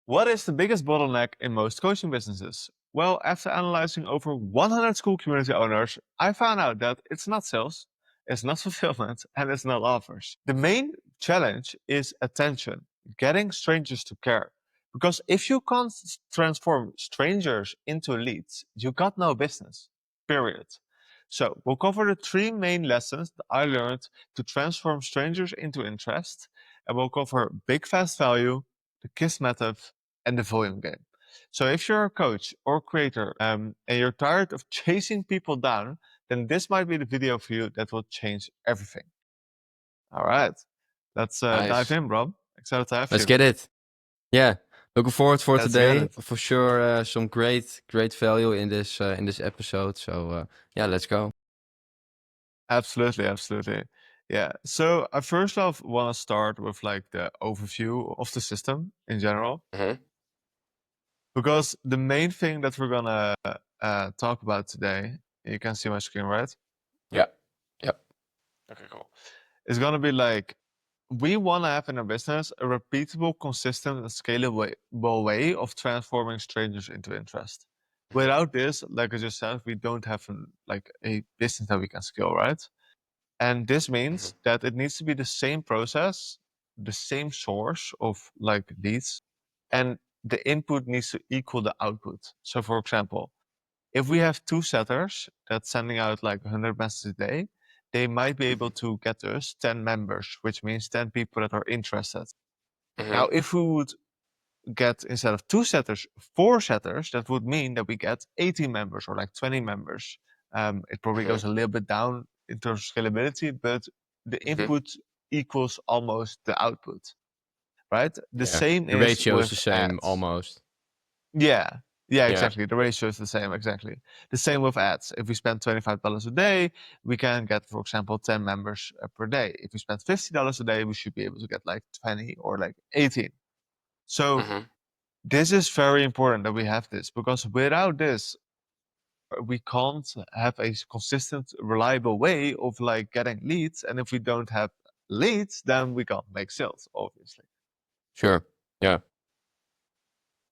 What is the biggest bottleneck in most coaching businesses? Well, after analyzing over 100 Skool community owners, I found out that it's not sales, it's not fulfillment, and it's not offers. The main challenge is attention, getting strangers to care. Because if you can't transform strangers into leads, you got no business. Period. So, we'll cover the three main lessons that I learned to transform strangers into interest, and we'll cover big fast value, the KISS method, and the volume game. So if you're a coach or creator and you're tired of chasing people down, then this might be the video for you that will change everything. All right, let's dive Nice. in, Rob. Excited to have Let's you. get it. Yeah. Looking forward for Let's get today. it. For sure, some great value in this episode. So yeah, let's go. Absolutely, absolutely. Yeah. So I first off want to start with like the overview of the system in general, hmm because the main thing that we're gonna talk about today, you can see my screen, right? Yeah. Yep. Okay, cool. It's gonna be like we want to have in our business a repeatable, consistent, and scalable way of transforming strangers into interest. hmm Without this, like I just said, we don't have like a business that we can scale, right? And this hmm means that it needs to be the same process, the same source of like leads, and the input needs to equal the output. So, for example, if we have two setters that's sending out like 100 messages a day, they might be able to get us 10 members, which means 10 people that are interested. Now, hmm if we would get instead of two setters, four setters, that would mean that we get 18 members or like 20 members. It probably hmm goes a little bit down in terms of scalability, but the hmm input equals almost the output, right? The Yeah. same The is ratio is the with same ads. almost. Yeah. Yeah, Yeah. exactly. The ratio is the same, exactly. The same with ads. If we spend $25 a day, we can get, for example, 10 members per day. If we spend $50 a day, we should be able to get like 20 or like 18. So hmm this is very important that we have this because without this, we can't have a consistent, reliable way of like getting leads. And if we don't have leads, then we can't make sales, obviously. Sure. Yeah.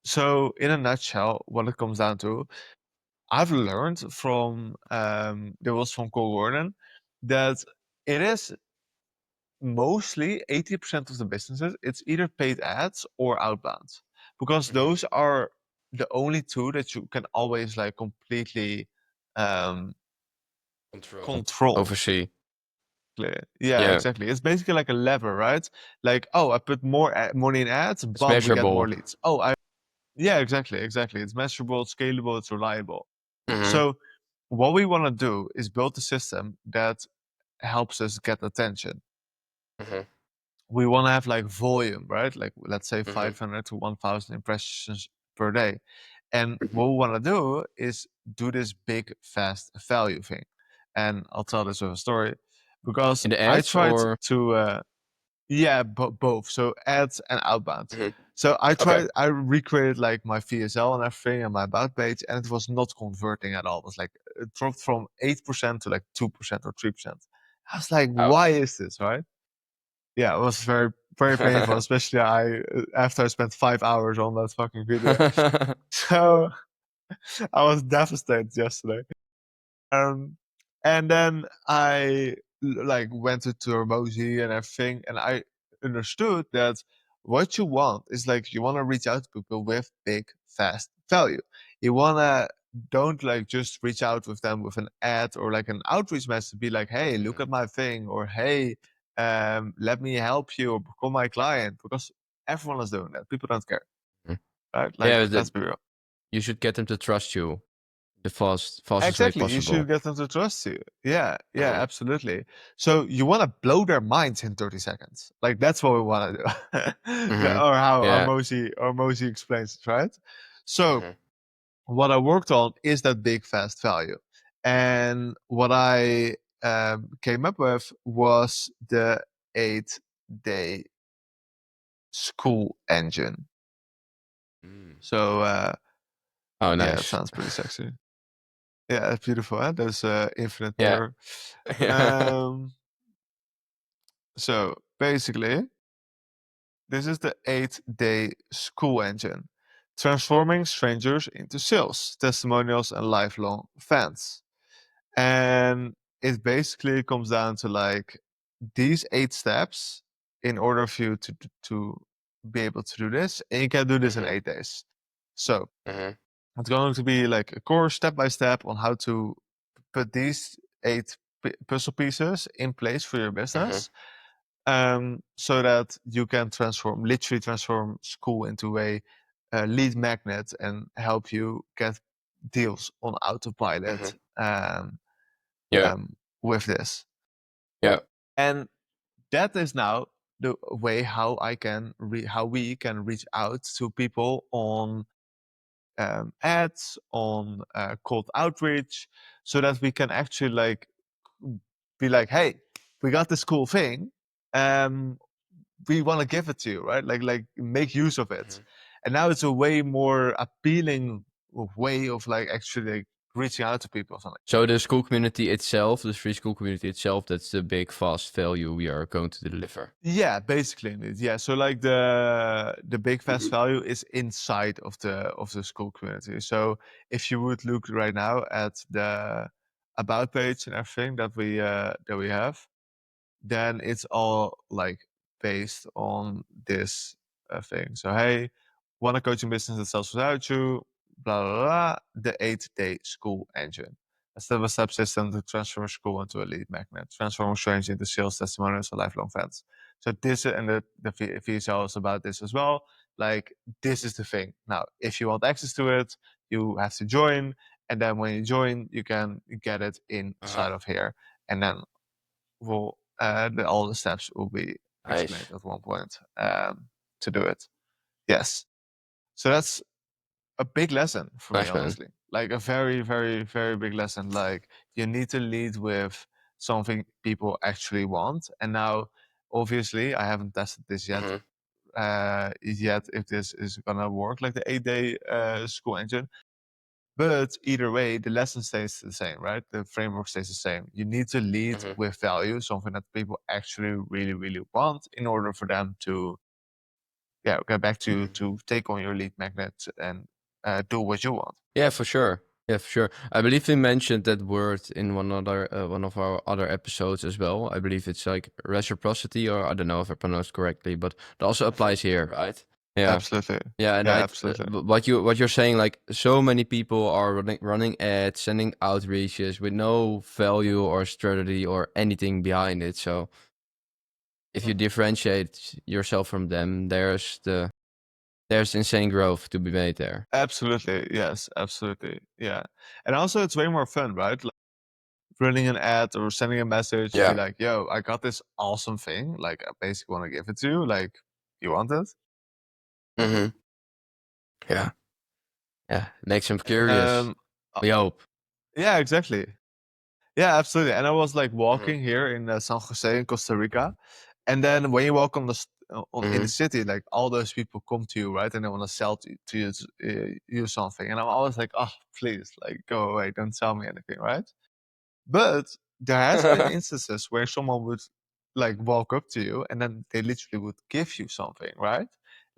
So in a nutshell, what it comes down to, I've learned from there was from Cole Gordon that it is mostly 80% of the businesses, it's either paid ads or outbound because hmm those are the only two that you can always like completely um, Control. control. Oversee. Yeah, Yeah. exactly. It's basically like a lever, right? Like, oh, I put more money in ads, It's but we get more measurable. leads. Oh, yeah, exactly, exactly. It's measurable, it's scalable, it's reliable. hmm So what we want to do is build a system that helps us get attention. hmm We want to have like volume, right? Like let's say hmm 500 to 1000 impressions per day. And hmm what we want to do is do this big, fast value thing. And I'll tell this with a story because In the I ads tried or to, yeah, both. So ads and outbound. hmm So okay. I recreated like my VSL and everything and my about page, and it was not converting at all. It was like, it dropped from 8% to like 2% or 3%. I was like, Oh. why is this, right? Yeah, it was very, very painful, especially after I spent 5 hours on that fucking video. So I was devastated yesterday. Um, and then I like went to Turbozy and everything, and I understood that what you want is like you want to reach out to people with big, fast value. You wanna don't like just reach out with them with an ad or like an outreach message. Be like, hey, look Mhm. at my thing, or hey, let me help you or become my client, because everyone is doing that. People don't care, Mhm. right? Like, Yeah, let's be real. you should get them to trust you the fastest way Exactly. You possible. should get them to trust you. Yeah, yeah, Mhm. absolutely. So you want to blow their minds in 30 seconds. Like that's what we want to do. Mhm. Or how Yeah. Mosi explains it, right? So Mhm. what I worked on is that big fast value. And what I came up with was the 8-day school engine. Mm. So Oh, yeah, it nice. sounds pretty sexy. Yeah, it's beautiful. Huh? There's infinite Yeah. mirror. Yeah. Um, So basically, This is the 8-day Skool engine, transforming strangers into sales, testimonials, and lifelong fans. And it basically comes down to like these 8 steps in order for you to be able to do this, and you can do this in Mhm. 8 days. So Mhm. it's going to be like a course step by step on how to put these 8 puzzle pieces in place for your Mhm. business, so that you can literally transform Skool into a lead magnet and help you get deals on autopilot, Mhm. Yeah. with this. Yeah. And that is now the way how how we can reach out to people on ads, on cold outreach, so that we can actually like be like, hey, we got this cool thing. Um, we want to give it to you, right? Like make use of it. Mhm. And now it's a way more appealing way of like actually like, reaching out to people or something. So the school community itself, the free school community itself, that's the big fast value we are going to deliver. Yeah, basically indeed. Yeah. So like the big fast Mhm. value is inside of the Skool community. So if you would look right now at the about page and everything that we have, then it's all like based on this thing. So hey, want a coaching business that sells without you, blah blah blah. The 8-day Skool engine. A step-by-step system to transform Skool into a lead magnet, transform strange into sales testimonials or lifelong fans. So this and the VSL is about this as well. Like this is the thing. Now, if you want access to it, you have to join, and then when you join, you can get it Uh-huh. inside of here, and then all the steps will be explained Nice. at one point to do it. Yes. So that's a big lesson for me, Nice, man. honestly. Like a very, very, very big lesson. Like you need to lead with something people actually want. And now, obviously, I haven't tested this yet. Mhm. Yet, if this is gonna work like the 8-day Skool engine. But either way, the lesson stays the same, right? The framework stays the same. You need to lead Mhm. with value, something that people actually really, really want, in order for them to, yeah, get back Mhm. to take on your lead magnet and do what you want. Yeah, for sure. Yeah, for sure. I believe we mentioned that word in one of our other episodes as well. I believe it's like reciprocity, or I don't know if I pronounced correctly, but it also applies here, right? Yeah. Absolutely. Yeah, and Yeah, absolutely. what you're saying, like so many people are running ads, sending outreaches with no value or strategy or anything behind it. So if you differentiate yourself from them, there's insane growth to be made there. Absolutely. Yes, absolutely. Yeah. And also, it's way more fun, right? Like running an ad or sending a message, be Yeah. like, yo, I got this awesome thing. Like, I basically want to give it to you. Like, you want it? Mm-hmm. Yeah. Yeah. Makes them curious. Um, uh, We hope. yeah, exactly. Yeah, absolutely. And I was like Mm-hmm. walking here in San Jose in Costa Rica, and then when you walk on on in the Mm-hmm. city, like all those people come to you, right? And they want to sell to you, you something, and I'm always like, oh, please, like go away, don't sell me anything, right? But there has been instances where someone would like walk up to you and then they literally would give you something, right?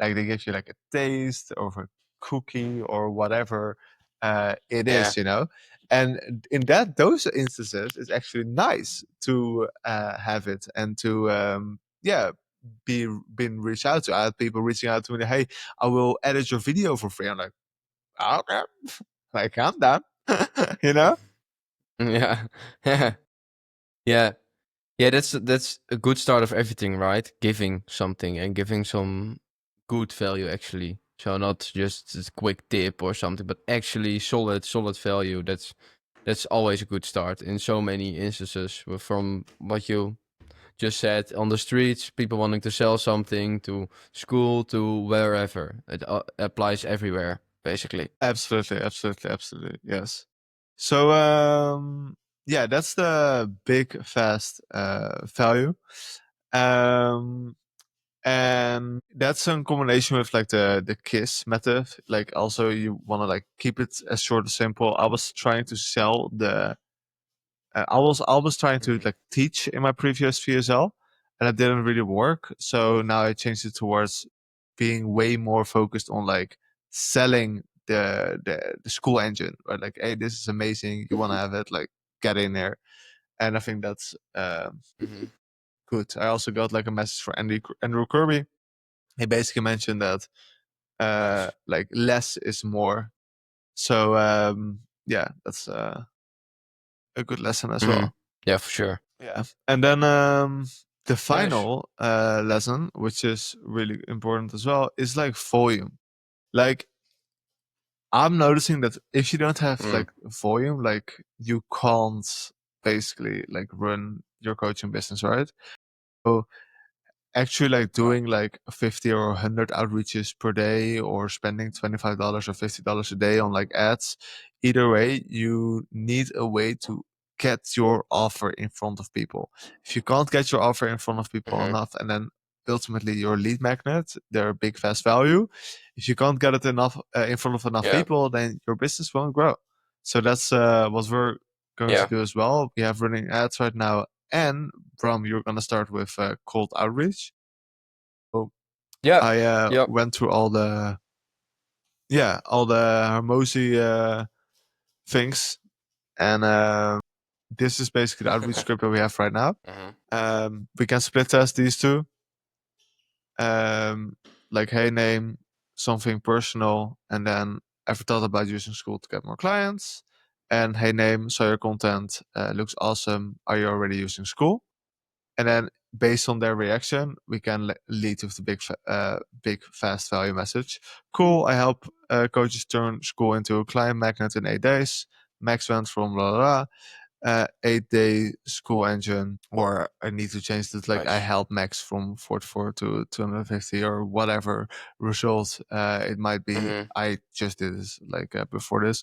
Like they give you like a taste of a cookie or whatever it Yeah. is, you know. And in those instances, it's actually nice to have it and to yeah be been reached out to. I had people reaching out to me, hey, I will edit your video for free. I'm like, okay, like calm down, you know. Yeah. Yeah. Yeah. Yeah, that's a good start of everything, right? Giving something and giving some good value actually. So not just a quick tip or something, but actually solid value. That's always a good start in so many instances. From what you just said, on the streets, people wanting to sell something, to school, to wherever. It applies everywhere, basically. Absolutely, absolutely, absolutely. Yes. So yeah, that's the big fast value. Um and that's in combination with like the KISS method. Like also you want to like keep it as short as simple. I was trying to sell the I was trying to Mhm. like teach in my previous VSL and it didn't really work. So now I changed it towards being way more focused on like selling the school engine, right? Like, hey, this is amazing. You want to have it? Like, get in there. And I think that's good. I also got like a message for Andrew Kirby. He basically mentioned that Nice. like less is more. So yeah, that's a good lesson as well. Yeah, for sure. Yeah. And then the Nice. final lesson, which is really important as well, is like volume. Like I'm noticing that if you don't have like volume, like you can't basically like run your coaching business, right? So actually like doing like 50 or 100 outreaches per day or spending $25 or $50 a day on like ads, either way you need a way to get your offer in front of people. If you can't get your offer in front of people enough, and then ultimately your lead magnet, they're a big fast value, if you can't get it enough in front of enough people, then your business won't grow. So that's what we're going to do as well. We have running ads right now, and Bram, you're going to start with cold outreach. So Yeah. I went through all the Hermosi things, and this is basically the outreach script that we have right now. We can split test these two. Like, hey, name something personal, and then ever thought about using Skool to get more clients? And hey, name, so your content looks awesome. Are you already using Skool? And then based on their reaction, we can lead with the big fast value message. Cool, I help coaches turn Skool into a client magnet in 8 days. Max went from blah blah blah. 8-day Skool engine, or I need to change it. Like, I help Max from 44 to 250 or whatever result it might be. I just did this like before this.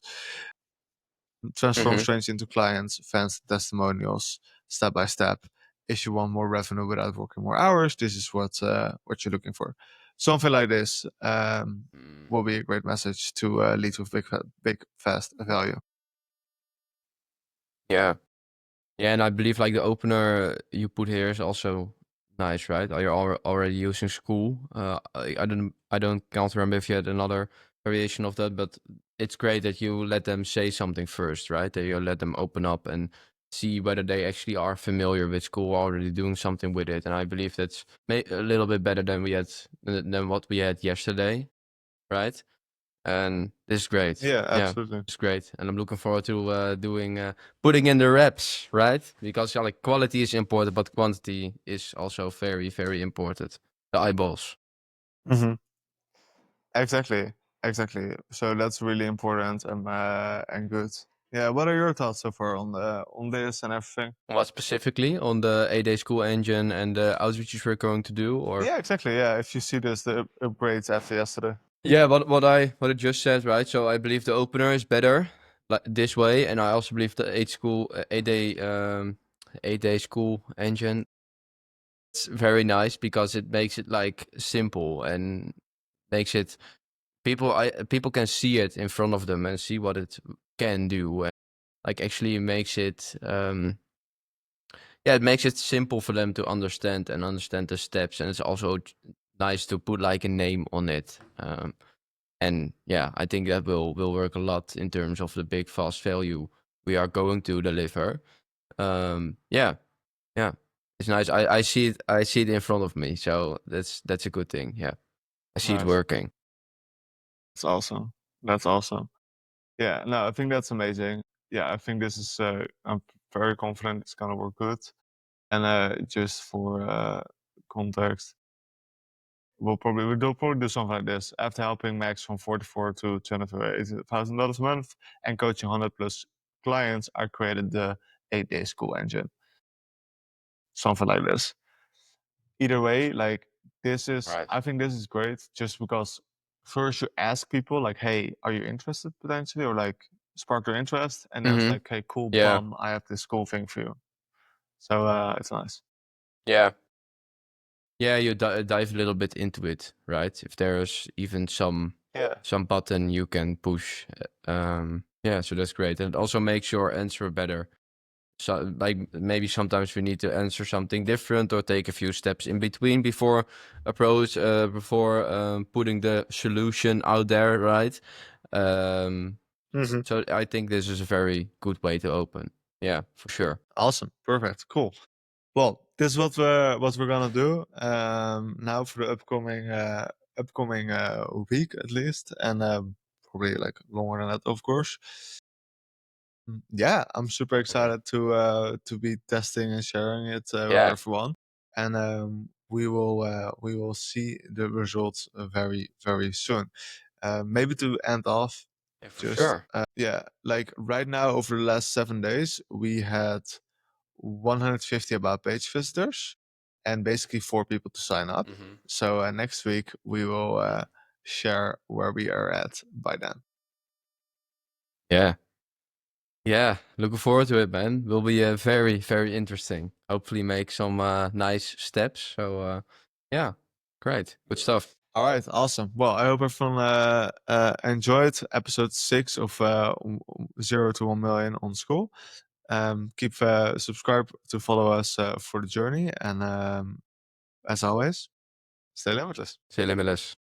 Transform strangers into clients, fans, testimonials, step by step. If you want more revenue without working more hours, this is what you're looking for. Something like this will be a great message to lead with big fast value. Yeah. Yeah, and I believe like the opener you put here is also nice, right? Are you already using Skool? Can't remember if you had another variation of that, but it's great that you let them say something first, right? That you let them open up and see whether they actually are familiar with Skool, already doing something with it. And I believe that's a little bit better than what we had yesterday, right? And this is great. Yeah, absolutely. It's great, and I'm looking forward to putting in the reps, right? Because like quality is important, but quantity is also very, very important. The eyeballs. Mm-hmm. Exactly. So that's really important and good. Yeah. What are your thoughts so far on this and everything? What specifically on the 8-day Skool engine and the outreaches we're going to do, or Yeah, exactly. Yeah, if you see the upgrades after yesterday. yeah, what I just said, right? So I believe the opener is better like this way, and I also believe the 8-day Skool engine. It's very nice because it makes it like simple and makes it people can see it in front of them and see what it can do, and like actually makes it it makes it simple for them to understand the steps, and it's also nice to put like a name on it. And yeah, I think that will work a lot in terms of the big fast value we are going to deliver. Yeah, it's nice. I see it in front of me, so that's a good thing. Yeah, I see it Nice. working. That's awesome. That's awesome. Yeah, no, I think that's amazing. Yeah, I think this is. I'm very confident it's gonna work good. And just for context, we'll probably do something like this. After helping Max from 44 to $280,000 a month and coaching 100 plus clients, I created the 8-day Skool engine. Something like this. Either way, like this is, Right. I think this is great just because first you ask people like, hey, are you interested potentially, or like spark their interest, and then it's like, hey, cool, Yeah. bum, I have this cool thing for you. So it's nice. Yeah. Yeah, you dive a little bit into it, right? If there's even some button you can push. Yeah, so that's great. And it also makes your answer better. So like maybe sometimes we need to answer something different or take a few steps in between before putting the solution out there, right? So I think this is a very good way to open. Yeah, for sure. Awesome. Perfect. Cool. Well, this is what we're gonna do now for the upcoming week at least, and probably like longer than that, of course. Yeah, I'm super excited to be testing and sharing it with Yeah. everyone, and we will see the results very very soon. Maybe to end off, Yeah, for just sure. yeah, like right now over the last 7 days, we had 150 about page visitors and basically 4 people to sign up. Mhm. So next week we will share where we are at by then. Yeah. Yeah, looking forward to it, man. Will be very, very interesting. Hopefully make some nice steps. So yeah, great. Good stuff. All right, awesome. Well, I hope everyone enjoyed episode 6 of 0 to 1 million on Skool. Keep subscribe to follow us for the journey, and as always, stay limitless. Stay limitless.